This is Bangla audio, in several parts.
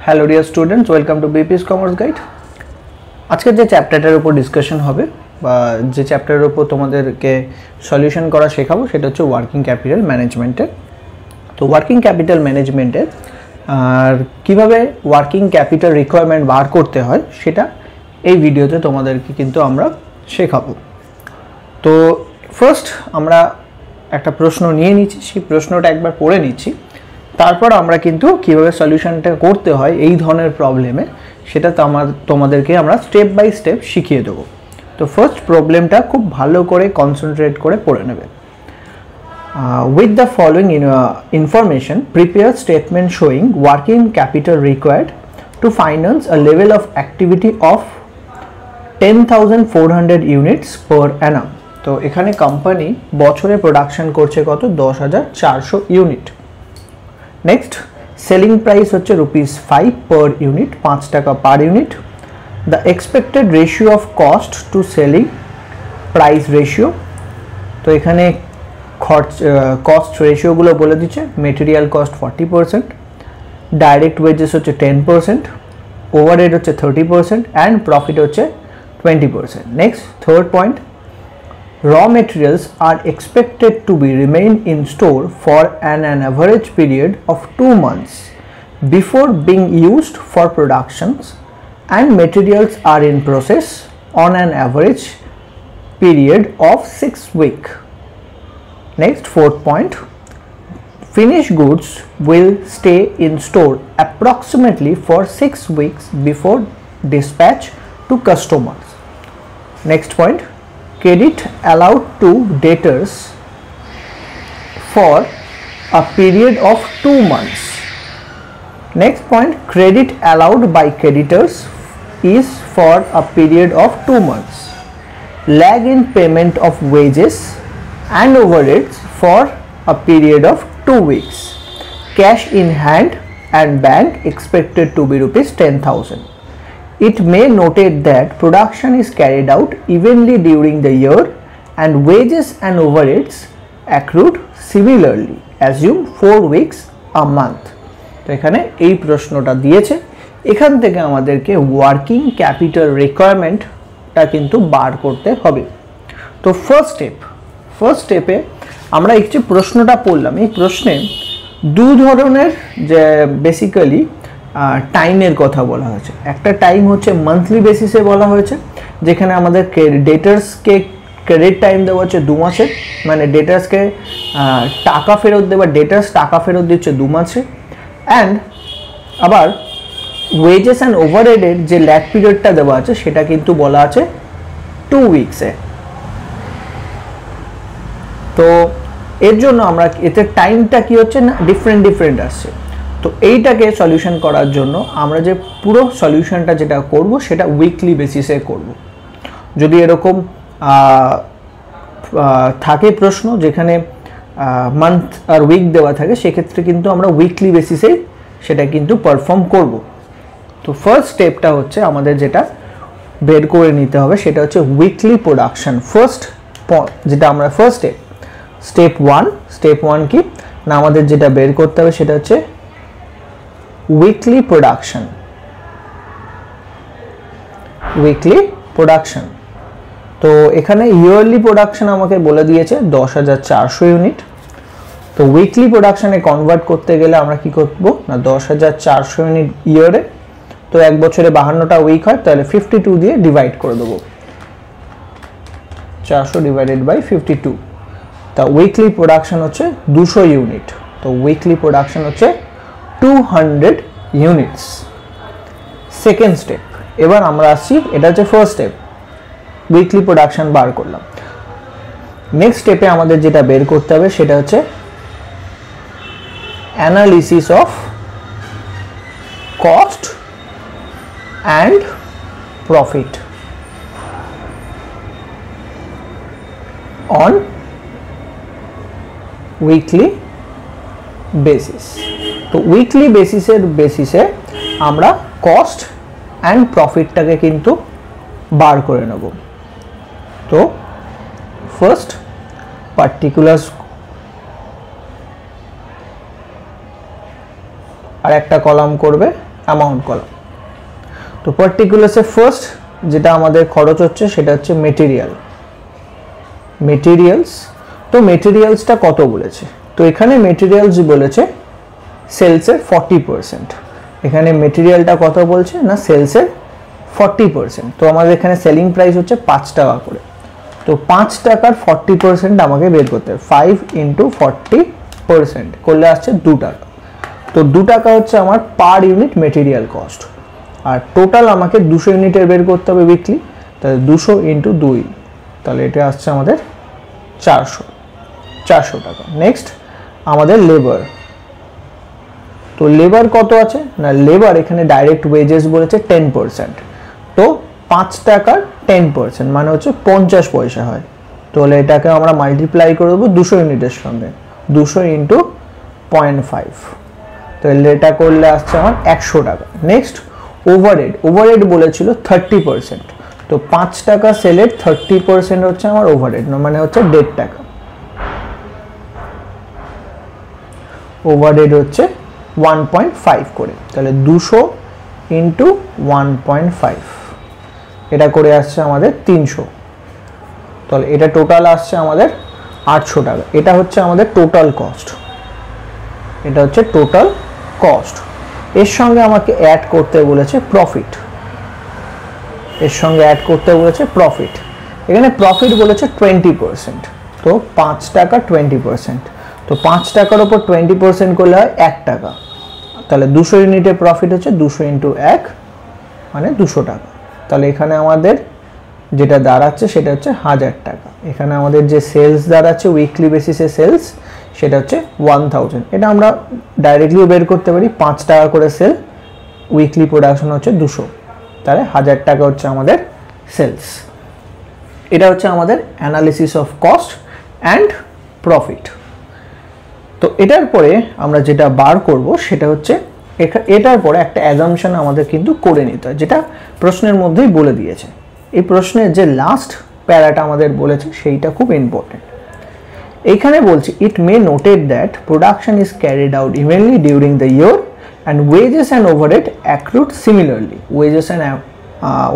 Hello dear students, welcome to BPS commerce guide. आज के चैप्टारटार ऊपर डिसकाशन होबे बा जे चैप्टारेर ऊपर तोमादेरके सल्यूशन करा शेखाबो सेटा हच्छे वार्किंग कैपिटल मैनेजमेंटेर। तो वार्किंग कैपिटल मैनेजमेंटेर आर किभाबे वार्किंग कैपिटल रिक्वायरमेंट बार करते हय सेटा এই ভিডিওতে তোমাদেরকে কিন্তু আমরা শেখাবো। তো ফার্স্ট আমরা একটা প্রশ্ন নিয়ে নিচ্ছি, সেই প্রশ্নটা একবার পড়ে নিচ্ছি, তারপর আমরা কিন্তু কিভাবে সলিউশনটা করতে হয় এই ধরনের প্রবলেমে সেটা তোমাদেরকে আমরা স্টেপ বাই স্টেপ শিখিয়ে দেব। তো ফার্স্ট প্রবলেমটা খুব ভালো করে কনসেন্ট্রেট করে পড়ে নেবে। With the following information, prepare statement showing working capital required to finance a level of activity of 10,400 units per annum। तो এখানে কোম্পানি বছরে প্রোডাকশন করছে কত 10,400 ইউনিট। नेक्स्ट सेलिंग प्राइस होच्छे ₹5 पर यूनिट, 5 टाका per unit. The expected ratio of कस्ट टू सेलिंग प्राइस रेशियो, तो एखाने कस्ट रेशियोगुलो बोले दिच्छे। मेटेरियल कस्ट 40%, डायरेक्ट वेजेस होच्छे 10%, ओभारहेड होच्छे 30% एंड प्रॉफिट होच्छे 20%। Next third point, raw materials are expected to be remain in store for an average period of 2 months before being used for productions, and materials are in process on an average period of 6 weeks. Next fourth point, finished goods will stay in store approximately for 6 weeks before dispatch to customers. Next point, credit allowed to debtors for a period of 2 months. Next point, credit allowed by creditors is for a period of 2 months. Lag in payment of wages and overheads for a period of 2 weeks. Cash in hand and bank expected to be ₹10,000. It may noted that production is carried out evenly during the year and wages and overheads accrued similarly. Assume 4 weeks a month. तो এখানে এই প্রশ্নটা দিয়েছে, এখান থেকে আমাদেরকে ওয়ার্কিং ক্যাপিটাল রিকোয়ারমেন্টটা কিন্তু বার করতে হবে। তো ফার্স্ট স্টেপে আমরা এই যে প্রশ্নটা পড়লাম, এই প্রশ্নে দু ধরনের যে বেসিক্যালি টাইমের কথা বলা হয়েছে। একটা টাইম হচ্ছে মান্থলি বেসিসে বলা হয়েছে, যেখানে আমাদের ডেটার্সকে ক্রেডিট টাইম দেওয়া হচ্ছে 2 মাসের, মানে ডেটার্সকে টাকা ফেরত দেওয়া, ডেটার্স টাকা ফেরত দিচ্ছে 2 মাসে। অ্যান্ড আবার ওয়েজেস অ্যান্ড ওভারহেডের যে ল্যাগ পিরিয়ডটা দেওয়া আছে সেটা কিন্তু বলা আছে 2 উইকসে। তো এর জন্য আমরা এতে টাইমটা কি হচ্ছে না ডিফারেন্ট আসছে। তো এইটাকে সলিউশন করার জন্য আমরা যে পুরো সলিউশনটা যেটা করব সেটা উইকলি বেসিসে করব। যদি এরকম থাকে প্রশ্ন যেখানে মান্থ আর উইক দেওয়া থাকে, সেক্ষেত্রে কিন্তু আমরা উইকলি বেসিসে সেটা কিন্তু পারফর্ম করব। তো ফার্স্ট স্টেপটা হচ্ছে আমাদের যেটা বের করে নিতে হবে সেটা হচ্ছে উইকলি প্রোডাকশন। যেটা আমরা ফার্স্ট স্টেপ ওয়ান কি না, আমাদের যেটা বের করতে হবে সেটা হচ্ছে উইকলি প্রোডাকশন। তো এখানে ইয়ারলি প্রোডাকশন আমাকে বলে দিয়েছে 10,400 ইউনিট। তো উইকলি প্রোডাকশনে কনভার্ট করতে গেলে আমরা কি করব না 10,400 ইউনিট ইয়ারে, তো এক বছরে 52টা উইক হয়, তাহলে 52 দিয়ে ডিভাইড করে দেবো, 400 ডিভাইডেড বাই 52। তা উইকলি প্রোডাকশন হচ্ছে 200 ইউনিট। তো উইকলি প্রোডাকশন হচ্ছে 200 ইউনিটস। সেকেন্ড স্টেপ, এবার আমরা আসছি, এটা হচ্ছে ফার্স্ট স্টেপ, উইকলি প্রোডাকশন বার করলাম। নেক্সট স্টেপে আমাদের যেটা বের করতে হবে সেটা হচ্ছে analysis of cost and profit on weekly basis. তো উইকলি বেসিসে আমরা কস্ট অ্যান্ড প্রফিটটাকে কিন্তু বার করে নেব। তো ফার্স্ট পার্টিকুলার্স আর একটা কলাম করবে অ্যামাউন্ট কলাম। তো পার্টিকুলার্সে ফার্স্ট যেটা আমাদের খরচ হচ্ছে সেটা হচ্ছে মেটেরিয়ালস। তো মেটেরিয়ালসটা কত বলেছে, তো এখানে মেটেরিয়ালস বলেছে সেলসের 40%। এখানে মেটেরিয়ালটা কত বলছে না সেলসের 40%। তো আমাদের এখানে সেলিং প্রাইস হচ্ছে 5 টাকা করে। তো 5 টাকার 40% আমাকে বের করতে হবে। 5 × 40% করলে আসছে 2 টাকা। তো 2 টাকা হচ্ছে আমার পার ইউনিট মেটেরিয়াল কস্ট। আর টোটাল আমাকে 200 ইউনিটের বের করতে হবে উইকলি, তাহলে 200 × 2, তাহলে এটা আসছে আমাদের 400 টাকা। নেক্সট আমাদের লেবার। তো লেবার কত আছে না, লেবার এখানে ডাইরেক্ট ওয়েজেস বলেছে 10%। তো 5 টাকার 10% মানে হচ্ছে 50 পয়সা হয়। তাহলে এটাকে আমরা মাল্টিপ্লাই করে দেবো 200 ইউনিটের সঙ্গে, 200 × 0.5, তাহলে এটা করলে আসছে আমার 100 টাকা। নেক্সট ওভারহেড বলেছিল 30%। তো 5 টাকা সেলের 30% হচ্ছে আমার ওভারহেড, মানে হচ্ছে 1.5 টাকা। ওভারহেড হচ্ছে 1.5 করে, তাহলে 200 × 1.5, এটা করে আসছে আমাদের 300। তাহলে এটা টোটাল আসছে আমাদের 800 টাকা। এটা হচ্ছে আমাদের টোটাল কস্ট, এটা হচ্ছে টোটাল কস্ট। এর সঙ্গে আমাকে অ্যাড করতে বলেছে প্রফিট, এখানে প্রফিট বলেছে 20%। তো 5 টাকা 20%, তো 5 টাকার উপর 20% করলে হয় 1 টাকা। তাহলে 200 ইউনিটের প্রফিট হচ্ছে 200 × 1 মানে 200 টাকা। তাহলে এখানে আমাদের যেটা দাঁড়াচ্ছে সেটা হচ্ছে 1000 টাকা। এখানে আমাদের যে সেলস দাঁড়াচ্ছে উইকলি বেসিসে সেলস, সেটা হচ্ছে 1000। এটা আমরা ডাইরেক্টলিও বের করতে পারি, 5 টাকা করে সেল, উইকলি প্রোডাকশন হচ্ছে 200, তাহলে 1000 টাকা হচ্ছে আমাদের সেলস। এটা হচ্ছে আমাদের analysis of cost and profit. তো এটার পরে আমরা যেটা বার করব সেটা হচ্ছে এটার পরে একটা অ্যাজাম্পশন আমাদের কিন্তু করে নিতে হয়, যেটা প্রশ্নের মধ্যেই বলে দিয়েছে। এই প্রশ্নের যে লাস্ট প্যারাটা আমাদের বলেছে সেইটা খুব ইম্পর্টেন্ট। এইখানে বলছে it may noted that production is carried out evenly during the year and wages and overhead accrued similarly. Wages and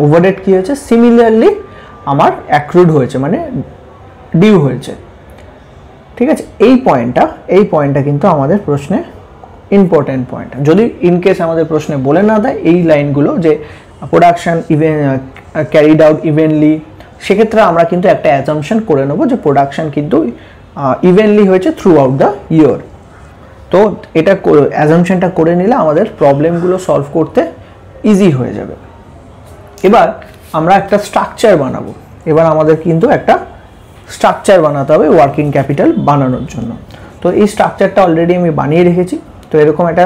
overhead কী হয়েছে, সিমিলারলি আমার অ্যাক্রুড হয়েছে, মানে ডিউ হয়েছে। ঠিক আছে, এই পয়েন্টটা কিন্তু আমাদের প্রশ্নে ইম্পর্টেন্ট পয়েন্ট। যদি ইনকেস আমাদের প্রশ্নে বলে না দেয় এই লাইনগুলো যে প্রোডাকশন ক্যারিড আউট ইভেনলি, সেক্ষেত্রে আমরা কিন্তু একটা অ্যাজাম্পশন করে নেব যে প্রোডাকশন কিন্তু ইভেনলি হয়েছে থ্রু আউট দ্য ইয়ার। তো এটা অ্যাজাম্পশনটা করে নিলে আমাদের প্রবলেমগুলো সলভ করতে ইজি হয়ে যাবে। এবার আমরা একটা স্ট্রাকচার বানাবো। এবার আমাদের কিন্তু একটা স্ট্রাকচার বানাতে হবে ওয়ার্কিং ক্যাপিটাল বানানোর জন্য। তো এই স্ট্রাকচারটা অলরেডি আমি বানিয়ে রেখেছি। তো এরকম একটা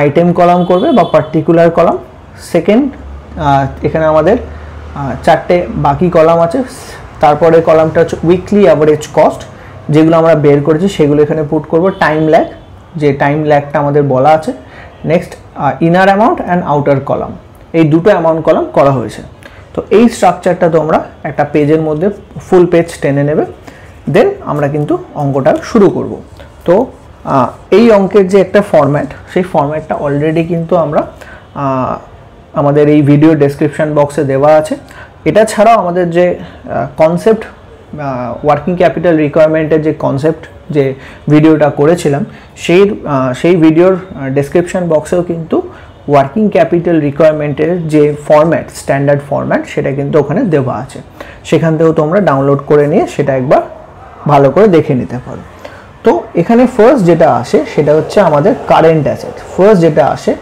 আইটেম কলাম করবে বা পার্টিকুলার কলাম। সেকেন্ড, এখানে আমাদের 4টে বাকি কলাম আছে। তারপরে কলামটা হচ্ছে উইকলি অ্যাভারেজ কস্ট, যেগুলো আমরা বের করেছি সেগুলো এখানে পুট করব। টাইম ল্যাগ, যে টাইম ল্যাগটা আমাদের বলা আছে। Next inner amount and outer column, এই দুটো অ্যামাউন্ট কলাম করা হয়েছে। তো এই স্ট্রাকচারটা তোমরা একটা পেজের মধ্যে ফুল পেজ টেনে নেবে, দেন আমরা কিন্তু অঙ্কটা শুরু করব। তো এই অঙ্কের যে একটা ফরম্যাট, সেই ফরম্যাটটা অলরেডি কিন্তু আমরা আমাদের এই ভিডিও ডেসক্রিপশন বক্সে দেওয়া আছে। এটা ছাড়াও আমাদের যে কনসেপ্ট ওয়ার্কিং ক্যাপিটাল রিকোয়ারমেন্টের যে কনসেপ্ট যে ভিডিওটা করেছিলাম, সেই ভিডিওর ডেসক্রিপশন বক্সেও কিন্তু ওয়ার্কিং ক্যাপিটাল রিকোয়ারমেন্টের যে ফরম্যাট, স্ট্যান্ডার্ড ফরম্যাট, সেটা কিন্তু ওখানে দেওয়া আছে। সেখান থেকেও তোমরা ডাউনলোড করে নিয়ে সেটা একবার ভালো করে দেখে নিতে পারো। তো এখানে ফার্স্ট যেটা আসে সেটা হচ্ছে আমাদের কারেন্ট অ্যাসেট। ফার্স্ট যেটা আসে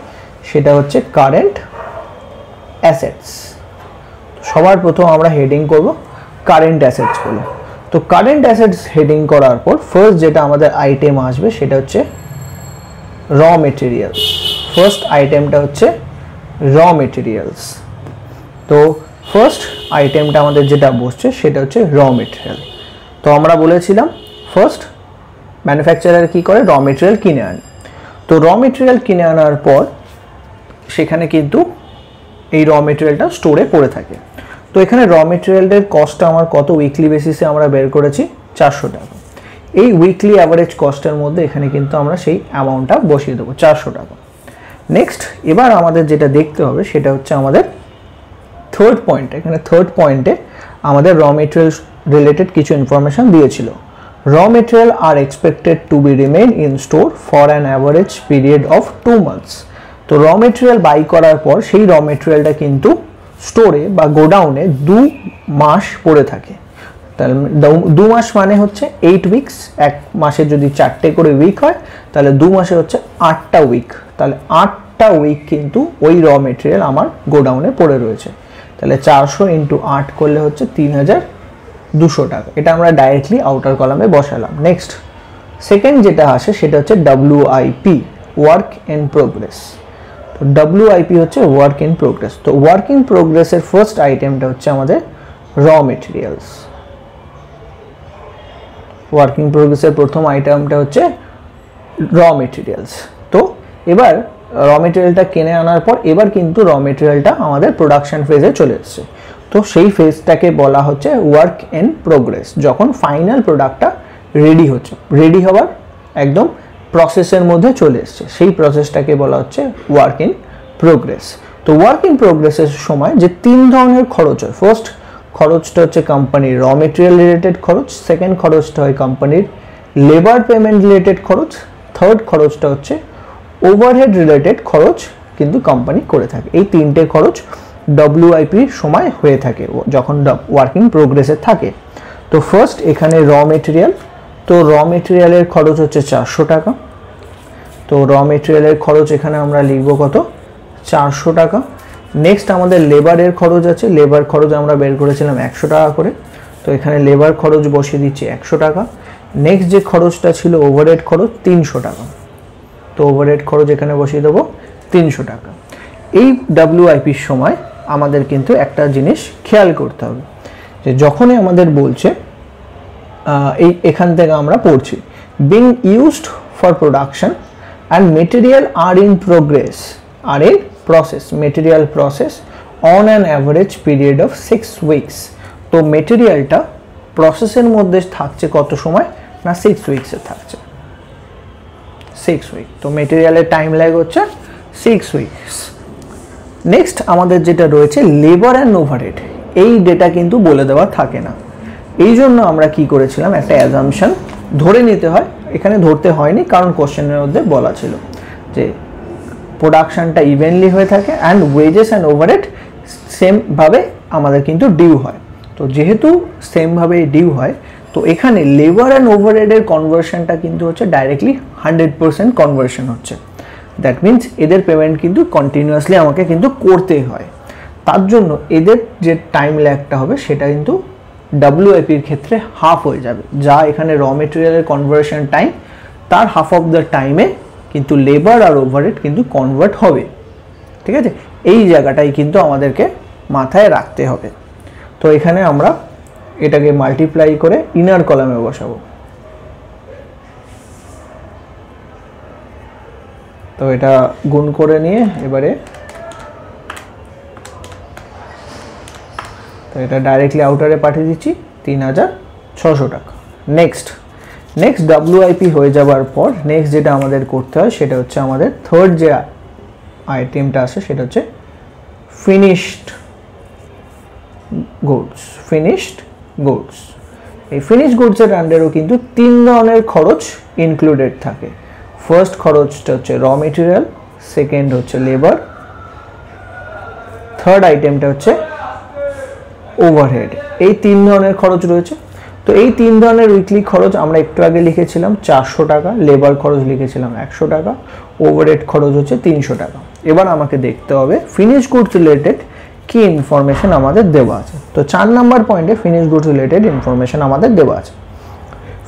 সেটা হচ্ছে কারেন্ট অ্যাসেটস। সবার প্রথম আমরা হেডিং করব কারেন্ট অ্যাসেটস বলে। তো কারেন্ট অ্যাসেটস হেডিং করার পর ফার্স্ট যেটা আমাদের আইটেম আসবে সেটা হচ্ছে র মেটেরিয়ালস। ফার্স্ট আইটেমটা হচ্ছে র মেটেরিয়ালস। তো ফার্স্ট আইটেমটা আমাদের যেটা বসছে সেটা হচ্ছে র মেটেরিয়াল। তো আমরা বলেছিলাম ফার্স্ট ম্যানুফ্যাকচারার কি করে, র মেটেরিয়াল কিনে আনে। তো র মেটেরিয়াল কিনে আনার পর সেখানে কিন্তু এই র মেটেরিয়ালটা স্টোরে পড়ে থাকে। তো এখানে র মেটেরিয়ালের কস্টটা আমার কত উইকলি বেসিসে আমরা বের করেছি 400 টাকা। এই উইকলি অ্যাভারেজ কস্টের মধ্যে এখানে কিন্তু আমরা সেই অ্যামাউন্টটা বসিয়ে দেবো 400 টাকা। নেক্সট এবার আমাদের যেটা দেখতে হবে সেটা হচ্ছে আমাদের থার্ড পয়েন্ট। এখানে থার্ড পয়েন্টে আমাদের র মেটেরিয়াল রিলেটেড কিছু ইনফরমেশন দিয়েছিল। Raw material are expected to be remain in store for an average period of 2 months. তো র মেটেরিয়াল বাই করার পর সেই র মেটেরিয়ালটা কিন্তু স্টোরে বা গোডাউনে 2 মাস পড়ে থাকে। তাহলে 2 মাস মানে হচ্ছে 8 উইকস। এক মাসে যদি 4টে করে উইক হয় তাহলে 2 মাসে হচ্ছে 8টা উইক। তাহলে 8টা উইক কিন্তু ওই র মেটেরিয়াল আমার গোডাউনে পড়ে রয়েছে। তাহলে 400 × 8 করলে হচ্ছে 3200 টাকা। এটা আমরা ডাইরেক্টলি আউটার কলামে বসালাম। নেক্সট সেকেন্ড যেটা আসে সেটা হচ্ছে WIP, ওয়ার্ক ইন প্রোগ্রেস। তো WIP হচ্ছে ওয়ার্ক ইন প্রোগ্রেস। তো ওয়ার্ক ইন প্রোগ্রেসের ফার্স্ট আইটেমটা হচ্ছে আমাদের র মেটেরিয়ালস। ওয়ার্ক ইন প্রোগ্রেসের প্রথম আইটেমটা হচ্ছে র মেটেরিয়ালস। তো এবার র মেটেরিয়ালটা কিনে আনার পর এবার কিন্তু র মেটেরিয়ালটা আমাদের প্রোডাকশন ফেজে চলে এসছে। তো সেই ফেজটাকে বলা হচ্ছে ওয়ার্ক ইন প্রোগ্রেস। যখন ফাইনাল প্রোডাক্টটা রেডি হচ্ছে, রেডি হওয়ার একদম প্রসেসের মধ্যে চলে এসছে, সেই প্রসেসটাকে বলা হচ্ছে ওয়ার্ক ইন প্রোগ্রেস। তো ওয়ার্ক ইন প্রোগ্রেসের সময় যে 3 ধরনের খরচ হয়, ফার্স্ট খরচটা হচ্ছে কোম্পানির র মেটেরিয়াল রিলেটেড খরচ, সেকেন্ড খরচটা হয় কোম্পানির লেবার পেমেন্ট রিলেটেড খরচ, থার্ড খরচটা হচ্ছে ওভারহেড রিলেটেড খরচ কিন্তু কোম্পানি করে থাকে। এই 3টে খরচ WIPর সময় হয়ে থাকে যখন ওয়ার্কিং প্রোগ্রেসে থাকে। তো ফার্স্ট এখানে র মেটেরিয়াল। তো র মেটেরিয়ালের খরচ হচ্ছে 400 টাকা। তো র মেটেরিয়ালের খরচ এখানে আমরা লিখব কত, 400 টাকা। নেক্সট আমাদের লেবারের খরচ আছে। লেবার খরচ আমরা বের করেছিলাম 100 টাকা করে। তো এখানে লেবার খরচ বসিয়ে দিচ্ছি 100 টাকা। নেক্সট যে খরচটা ছিল ওভারহেড খরচ 300 টাকা। তো ওভারহেড খরচ এখানে বসিয়ে দেবো 300 টাকা। এই WIPর সময় আমাদের কিন্তু একটা জিনিস খেয়াল করতে হবে যে যখনই আমাদের বলছে এখান থেকে আমরা পড়ছি being used for production and material are in progress, are in process, material process on an average period of 6 weeks. তো মেটেরিয়ালটা প্রসেসের মধ্যে থাকছে কত সময় না, 6 উইকসে থাকছে, 6 উইক। তো মেটেরিয়ালের টাইম ল্যাগ হচ্ছে 6 উইকস। নেক্সট আমাদের যেটা রয়েছে লেবার অ্যান্ড ওভারহেড, এই ডেটা কিন্তু বলে দেওয়া থাকে না। এই জন্য আমরা কি করেছিলাম, একটা অ্যাজাম্পশন ধরে নিতে হয়। এখানে ধরতে হয়নি কারণ কোশ্চেনের মধ্যে বলা ছিল যে প্রোডাকশনটা ইভেনলি হয়ে থাকে অ্যান্ড ওয়েজেস অ্যান্ড ওভারহেড সেমভাবে আমাদের কিন্তু ডিউ হয়। তো যেহেতু সেমভাবে ডিউ হয় তো এখানে লেবার অ্যান্ড ওভারহেডের কনভার্সনটা কিন্তু হচ্ছে ডাইরেক্টলি 100% কনভার্সন হচ্ছে। দ্যাট মিনস এদের পেমেন্ট কিন্তু কন্টিনিউয়াসলি আমাকে কিন্তু করতেই হয়। তার জন্য এদের যে টাইম ল্যাগটা হবে সেটা কিন্তু WIPর ক্ষেত্রে হাফ হয়ে যাবে। যা এখানে র মেটেরিয়ালের কনভার্সন টাইম তার হাফ অফ দ্য টাইমে কিন্তু লেবার আর ওভারহেড কিন্তু কনভার্ট হবে। ঠিক আছে, এই জায়গাটাই কিন্তু আমাদেরকে মাথায় রাখতে হবে। তো এখানে আমরা এটাকে মাল্টিপ্লাই করে ইনার কলামে বসাবো। তো এটা গুণ করে নিয়ে এবারে তো এটা ডাইরেক্টলি আউটারে পাঠিয়ে দিচ্ছি 3600 টাকা। নেক্সট WIP হয়ে যাবার পর নেক্সট যেটা আমাদের করতে হয় সেটা হচ্ছে আমাদের থার্ড যে আইটেমটা আছে সেটা হচ্ছে ফিনিশড গুডস। এই ফিনিশড গুডসের আন্ডারেও কিন্তু 3 ধরনের খরচ ইনক্লুডেড থাকে। ফার্স্ট খরচটা হচ্ছে র মেটেরিয়াল, সেকেন্ড হচ্ছে লেবার, থার্ড আইটেমটা হচ্ছে ওভারহেড। এই 3 ধরনের খরচ রয়েছে। তো এই 3 ধরনের উইকলি খরচ আমরা একটু আগে লিখেছিলাম 400 টাকা, লেবার খরচ লিখেছিলাম 100 টাকা, ওভারহেড খরচ হচ্ছে 300 টাকা। এবার আমাকে দেখতে হবে ফিনিশ গুডস রিলেটেড কি ইনফরমেশন আমাদের দেওয়া আছে। তো 4 নাম্বার পয়েন্টে ফিনিশ গুডস রিলেটেড ইনফরমেশন আমাদের দেওয়া আছে।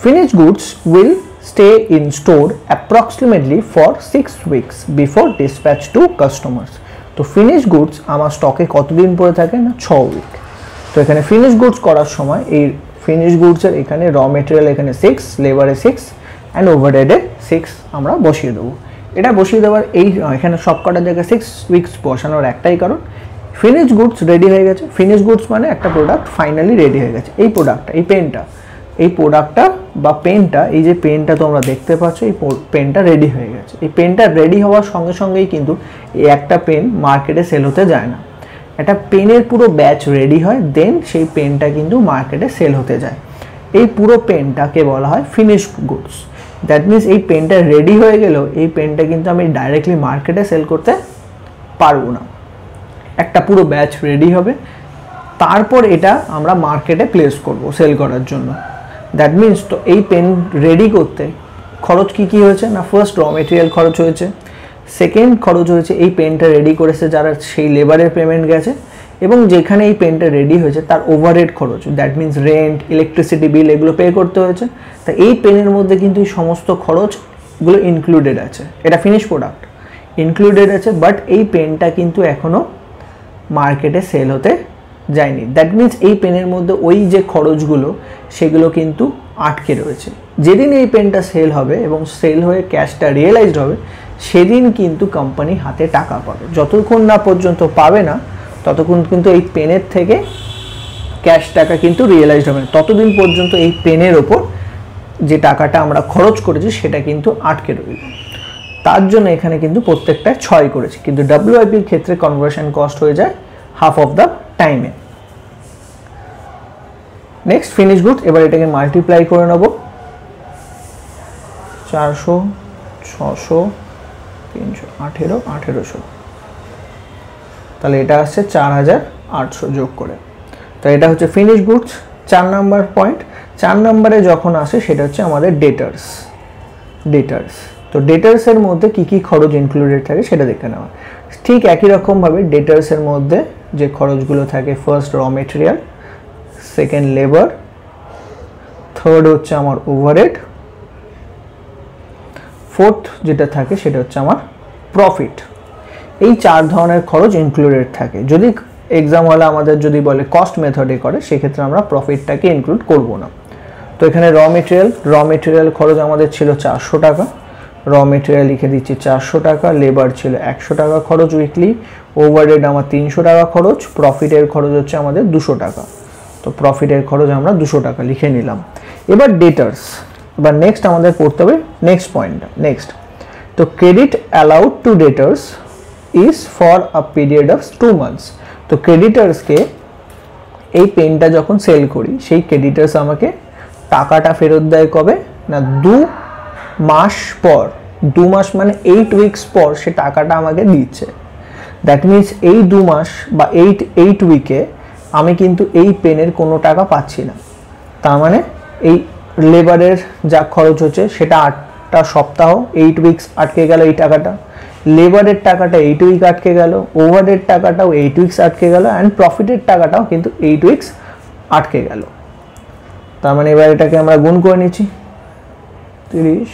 Finish goods will stay in store approximately for 6 weeks before dispatch to customers। তো ফিনিশ গুডস আমার স্টকে কতদিন পড়ে থাকে না, 6 উইক। তো এখানে ফিনিশ গুডস করার সময় এই ফিনিশ গুডসের এখানে র মেটেরিয়াল এখানে 6, লেবারে 6 অ্যান্ড ওভারহেডে 6 আমরা বসিয়ে দেবো। এটা বসিয়ে দেওয়ার এখানে সব কটার জায়গায় 6 উইকস বসানোর একটাই কারণ, ফিনিশ গুডস রেডি হয়ে গেছে। ফিনিশ গুডস মানে একটা প্রোডাক্ট ফাইনালি রেডি হয়ে গেছে। এই প্রোডাক্টটা, এই পেনটা এই প্রোডাক্টটা বা পেনটা, এই যে পেনটা তোমরা দেখতে পাচ্ছ, এই পেনটা রেডি হয়ে গেছে। এই পেনটা রেডি হওয়ার সঙ্গে সঙ্গেই কিন্তু এই একটা পেন মার্কেটে সেল হতে যায় না, একটা পেনের পুরো ব্যাচ রেডি হয়, দেন সেই পেনটা কিন্তু মার্কেটে সেল হতে যায়। এই পুরো পেনটাকে বলা হয় ফিনিশড গুডস। দ্যাট মিনস এই পেনটা রেডি হয়ে গেলেও এই পেনটা কিন্তু আমি ডাইরেক্টলি মার্কেটে সেল করতে পারবো না। একটা পুরো ব্যাচ রেডি হবে, তারপর এটা আমরা মার্কেটে প্লেস করব সেল করার জন্য। দ্যাট মিনস তো এই পেন রেডি করতে খরচ কি হয়েছে না, ফার্স্ট র মেটেরিয়াল খরচ হয়েছে, সেকেন্ড খরচ হয়েছে এই পেনটা রেডি করেছে যারা সেই লেবারের পেমেন্ট গেছে, এবং যেখানে এই পেনটা রেডি হয়েছে তার ওভারহেড খরচ, that means rent, electricity bill, এগুলো পে করতে হয়েছে। তা এই পেনের মধ্যে কিন্তু এই সমস্ত খরচগুলো ইনক্লুডেড আছে, এটা ফিনিশ প্রোডাক্ট ইনক্লুডেড আছে, বাট এই পেনটা কিন্তু এখনও মার্কেটে সেল হতে যায়নি। দ্যাট মিনস এই পেনের মধ্যে ওই যে খরচগুলো সেগুলো কিন্তু আটকে রয়েছে। যেদিন এই পেনটা সেল হবে এবং সেল হয়ে ক্যাশটা রিয়েলাইজড হবে, সেদিন কিন্তু কোম্পানি হাতে টাকা পাবে। যতক্ষণ না পর্যন্ত পাবে না ততক্ষণ কিন্তু এই পেনের থেকে ক্যাশ টাকা কিন্তু রিয়েলাইজড হবে না, ততদিন পর্যন্ত এই পেনের ওপর যে টাকাটা আমরা খরচ করেছি সেটা কিন্তু আটকে রইল। তার জন্য এখানে কিন্তু প্রত্যেকটায় 6 করেছি, কিন্তু WIPর ক্ষেত্রে কনভার্সন কস্ট হয়ে যায় হাফ অফ দ্য টাইমে। নেক্সট ফিনিশ গুডস, এবার এটাকে মাল্টিপ্লাই করে নেব, 400, 600, 318, 1800, তাহলে এটা আসছে 4800 যোগ করে। তো এটা হচ্ছে ফিনিশ গুডস। 4 নাম্বার পয়েন্ট, 4 নম্বরে যখন আসে সেটা হচ্ছে আমাদের ডেটার্স। তো ডেটার্সের মধ্যে কি খরচ ইনক্লুডেড থাকে সেটা দেখে নেওয়া। ঠিক একই রকমভাবে ডেটার্সের মধ্যে যে খরচগুলো থাকে, ফার্স্ট র মেটেরিয়াল, সেকেন্ড লেবার, থার্ড হচ্ছে আমার ওভারহেড, ফোর্থ যেটা থাকে সেটা হচ্ছে আমার প্রফিট। এই 4 ধরনের খরচ ইনক্লুডেড থাকে। যদি এক্সাম হলে আমাদের যদি বলে কস্ট মেথডে করে, সেক্ষেত্রে আমরা প্রফিটটাকে ইনক্লুড করব না। তো এখানে র মেটেরিয়াল খরচ আমাদের ছিল 400 টাকা, র মেটেরিয়াল লিখে দিচ্ছি 400 টাকা, লেবার ছিল 100 টাকা খরচ উইকলি, ওভারহেড আমার 300 টাকা খরচ, প্রফিটের খরচ হচ্ছে আমাদের 200 টাকা। তো প্রফিটের খরচ আমরা 200 টাকা লিখে নিলাম। এবার ডেটার্স, এবার নেক্সট আমাদের পড়তে হবে নেক্সট পয়েন্টটা। নেক্সট, তো credit allowed to debtors is for a period of 2 months। তো ক্রেডিটার্সকে এই পেনটা যখন সেল করি, সেই ক্রেডিটার্স আমাকে টাকাটা ফেরত দেয় কবে না, 2 মাস পর। 2 মাস মানে 8 উইকস পর সে টাকাটা আমাকে দিচ্ছে। দ্যাট মিনস এই 2 মাস বা 8 উইকে আমি কিন্তু এই পেনের কোনো টাকা পাচ্ছি না। তার মানে এই লেবারের যা খরচ হচ্ছে সেটা 8টা সপ্তাহ, 8 উইকস আটকে গেল এই টাকাটা, লেবারের টাকাটা 8 উইক আটকে গেল, ওভারহেড টাকাটাও 8 উইকস আটকে গেল, অ্যান্ড প্রফিটের টাকাটাও কিন্তু 8 উইকস আটকে গেল। তার মানে এবার এটাকে আমরা গুণ করে নিচ্ছি, 30,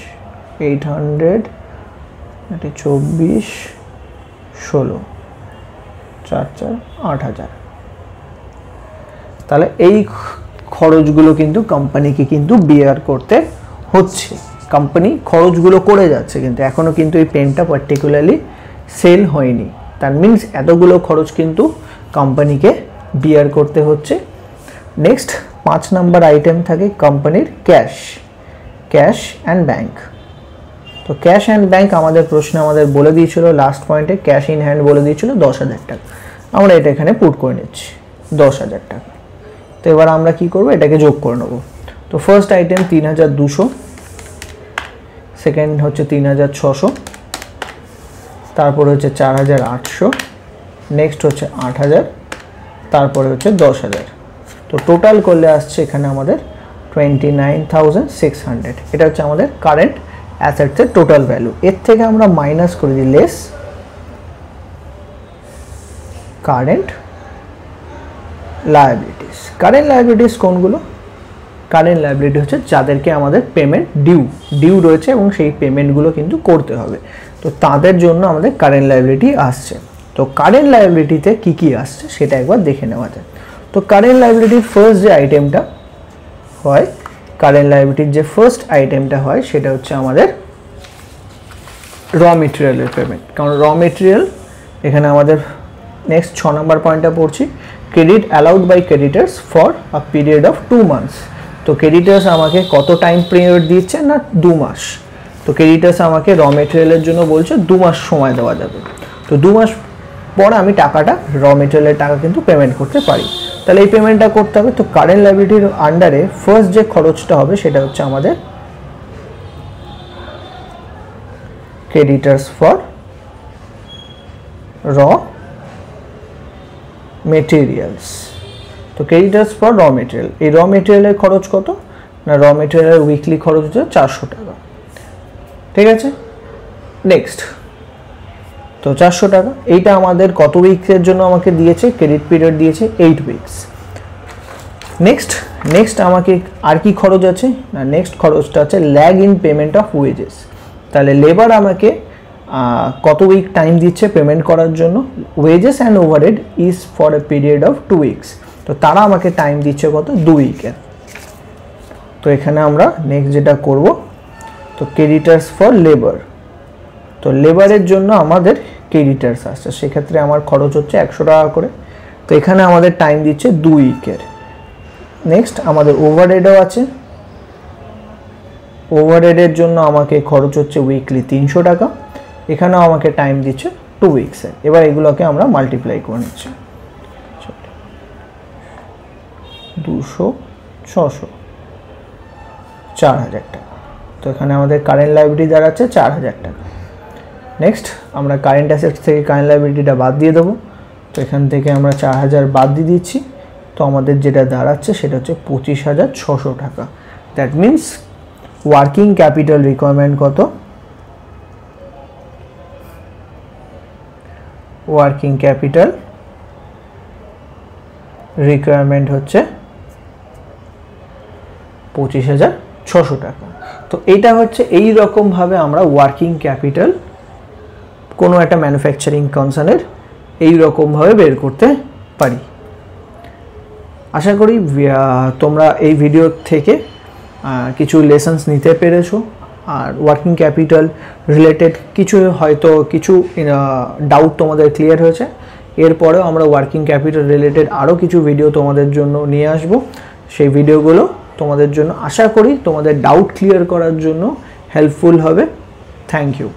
800, 24, 16, 4 4, 8000। তাহলে এই খরচগুলো কিন্তু কোম্পানিকে কিন্তু বিয়ার করতে হচ্ছে। কোম্পানি খরচগুলো করে যাচ্ছে, কিন্তু এখনও কিন্তু এই পেনটা পার্টিকুলারলি সেল হয়নি। তার মিনস এতগুলো খরচ কিন্তু কোম্পানিকে বিয়ার করতে হচ্ছে। নেক্সট 5 নাম্বার আইটেম থাকে কোম্পানির ক্যাশ অ্যান্ড ব্যাংক। তো ক্যাশ অ্যান্ড ব্যাংক আমাদের প্রশ্নে আমাদের বলে দিয়েছিল লাস্ট পয়েন্টে, ক্যাশ ইন হ্যান্ড বলে দিয়েছিল 10,000 টাকা। আমরা এটা এখানে পুট করে নিচ্ছি 10,000 টাকা। তো এবার আমরা কি করব, এটাকে যোগ করে নেব। তো ফার্স্ট আইটেম 3,200, সেকেন্ড হচ্ছে 3,600, তারপরে হচ্ছে 4,800, নেক্সট হচ্ছে 8,000, তারপরে হচ্ছে 10,000। তো টোটাল করলে আসছে এখানে আমাদের 29,600। এটা হচ্ছে আমাদের কারেন্ট অ্যাসেটসের টোটাল ভ্যালু। এর থেকে আমরা মাইনাস করে দিই less current liabilities. Current liabilities কোনগুলো? কারেন্ট লায়াবিলিটি হচ্ছে যাদেরকে আমাদের পেমেন্ট ডিউ রয়েছে এবং সেই পেমেন্টগুলো কিন্তু করতে হবে, তো তাদের জন্য আমাদের কারেন্ট লায়াবিলিটি আসছে। তো কারেন্ট লায়াবিলিটিতে কি আসছে সেটা একবার দেখে নেওয়া যায়। তো কারেন্ট লায়াবিলিটির ফার্স্ট যে আইটেমটা হয়, কারেন্ট লায়াবিলিটির যে ফার্স্ট আইটেমটা হয় সেটা হচ্ছে আমাদের র মেটেরিয়ালের পেমেন্ট। কারণ র মেটেরিয়াল এখানে আমাদের নেক্সট 6 নম্বর পয়েন্টটা পড়ছি, credit allowed by creditors for a period of 2 months। তো ক্রেডিটার্স আমাকে কত টাইম পিরিয়ড দিচ্ছে না 2 মাস। তো ক্রেডিটার্স আমাকে র মেটেরিয়ালের জন্য বলছে 2 মাস সময় দেওয়া যাবে। তো 2 মাস পর আমি টাকাটা র মেটেরিয়ালের টাকা কিন্তু পেমেন্ট করতে পারি। তাহলে এই পেমেন্টটা করতে হবে। তো কারেন্ট লায়াবিলিটির আন্ডারে ফার্স্ট যে খরচটা হবে সেটা হচ্ছে আমাদের ক্রেডিটার্স ফর র মেটেরিয়ালস। তো ক্রেডিটার্স ফর র মেটেরিয়াল, এই র মেটেরিয়ালের খরচ কত না র মেটেরিয়ালের উইকলি খরচ হচ্ছে 400 টাকা। ঠিক আছে, নেক্সট তো 400 টাকা, এইটা আমাদের কত উইকের জন্য আমাকে দিয়েছে, ক্রেডিট পিরিয়ড দিয়েছে 8 উইকস। নেক্সট আমাকে আর কি খরচ আছে না নেক্সট খরচটা আছে lag in payment of wages. তাহলে লেবার আমাকে কত উইক টাইম দিচ্ছে পেমেন্ট করার জন্য, wages and overhead is for a period of 2 weeks. তো তারা আমাকে টাইম দিচ্ছে কত 2 উইকের। তো এখানে আমরা নেক্সট যেটা করব, তো ক্রেডিটার্স ফর লেবার, তো লেবারের জন্য আমাদের ক্রেডিটার্স আসছে, সেক্ষেত্রে আমার খরচ হচ্ছে 100 টাকা করে। তো এখানে আমাদের টাইম দিচ্ছে 2 উইকের। নেক্সট আমাদের ওভারহেডও আছে, ওভারহেডের জন্য আমাকে খরচ হচ্ছে উইকলি 300 টাকা, এখানেও আমাকে টাইম দিচ্ছে 2 উইকসের। এবার এগুলোকে আমরা মাল্টিপ্লাই করে নিচ্ছি, 200 600 4000 টাকা। তো এখানে আমাদের কারেন্ট লায়াবিলিটি দাঁড়াচ্ছে 4000 টাকা। নেক্সট আমরা কারেন্ট অ্যাসেটস থেকে কারেন্ট লায়াবিলিটিটা বাদ দিয়ে দেবো। তো এখান থেকে আমরা 4000 বাদ দিয়ে দিচ্ছি। তো আমাদের যেটা দাঁড়াচ্ছে সেটা হচ্ছে 25,600 টাকা। That means working capital requirement কত, ওয়ার্কিং ক্যাপিটাল রিকোয়ারমেন্ট হচ্ছে 25,600 টাকা। তো এটা হচ্ছে এই রকমভাবে আমরা ওয়ার্কিং ক্যাপিটাল কোনো একটা ম্যানুফ্যাকচারিং কনসার্নের এই রকমভাবে বের করতে পারি। আশা করি তোমরা এই ভিডিও থেকে কিছু লেসন্স নিতে পেরেছো, আর ওয়ার্কিং ক্যাপিটাল রিলেটেড কিছু হয়তো কিছু ডাউট তোমাদের ক্লিয়ার হয়েছে। এরপরেও আমরা ওয়ার্কিং ক্যাপিটাল রিলেটেড আরও কিছু ভিডিও তোমাদের জন্য নিয়ে আসব। সেই ভিডিওগুলো তোমাদের জন্য আশা করি তোমাদের ডাউট ক্লিয়ার করার জন্য হেল্পফুল হবে। Thank you.